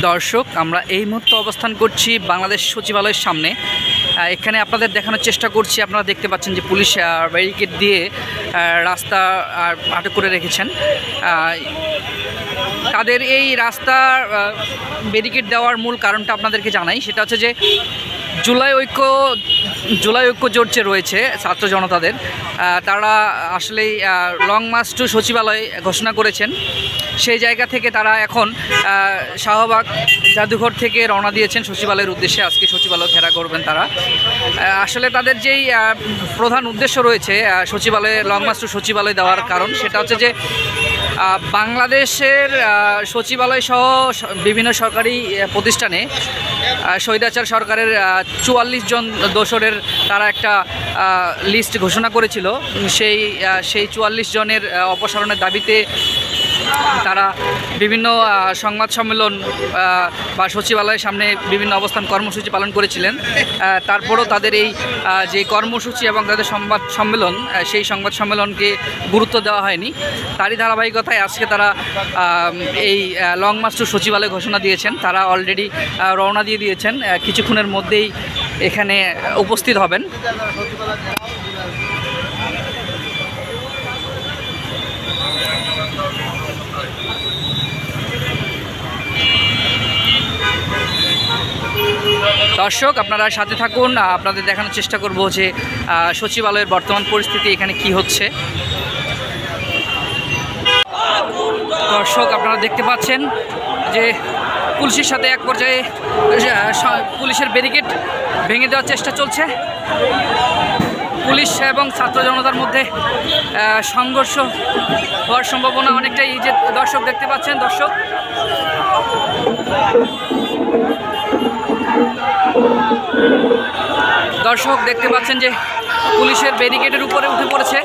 দর্শক, আমরা এই মুহূর্তে অবস্থান করছি বাংলাদেশ সচিবালয়ের সামনে। এখানে আপনাদের দেখানোর চেষ্টা করছি। আপনারা দেখতে পাচ্ছেন যে পুলিশ ব্যারিকেড দিয়ে রাস্তা আটক করে রেখেছেন। তাদের এই রাস্তা ব্যারিকেড দেওয়ার মূল কারণটা আপনাদেরকে জানাই। সেটা হচ্ছে যে জুলাই ঐক্য জোট যে রয়েছে ছাত্র জনতাদের, তারা আসলেই লং মার্চ টু সচিবালয় ঘোষণা করেছেন। সেই জায়গা থেকে তারা এখন শাহবাগ জাদুঘর থেকে রওনা দিয়েছেন সচিবালয়ের উদ্দেশ্যে। আজকে সচিবালয় ঘেরা করবেন তারা। আসলে তাদের যেই প্রধান উদ্দেশ্য রয়েছে সচিবালয়ে লং মার্চ টু সচিবালয় দেওয়ার কারণ, সেটা হচ্ছে যে বাংলাদেশের সচিবালয় সহ বিভিন্ন সরকারি প্রতিষ্ঠানে স্বৈরাচার সরকারের 44 জন দোসরের তারা একটা লিস্ট ঘোষণা করেছিল। সেই 44 জনের অপসারণের দাবিতে তারা বিভিন্ন সংবাদ সম্মেলন বা সচিবালয়ের সামনে বিভিন্ন অবস্থান কর্মসূচি পালন করেছিলেন। তারপরও তাদের এই যে কর্মসূচি এবং তাদের সংবাদ সম্মেলন, সেই সংবাদ সম্মেলনকে গুরুত্ব দেওয়া হয়নি। তারই ধারাবাহিকতায় আজকে তারা এই লং মার্চ টু সচিবালয় ঘোষণা দিয়েছেন। তারা অলরেডি রওনা দিয়ে দিয়েছেন, কিছুক্ষণের মধ্যেই এখানে উপস্থিত হবেন। দর্শক, আপনারা সাথে থাকুন, আপনাদের দেখানোর চেষ্টা করব যে সচিবালয়ের বর্তমান পরিস্থিতি এখানে কি হচ্ছে। দর্শক, আপনারা দেখতে পাচ্ছেন যে পুলিশের সাথে এক পর্যায়ে পুলিশের ব্যারিকেড ভেঙে দেওয়ার চেষ্টা চলছে। পুলিশ এবং ছাত্র জনতার মধ্যে সংঘর্ষ হওয়ার সম্ভাবনা অনেকটাই। যে দর্শক দেখতে পাচ্ছেন, দর্শক দেখতে পাচ্ছেন যে পুলিশের ব্যারিকেডের উপরে উঠে পড়েছে।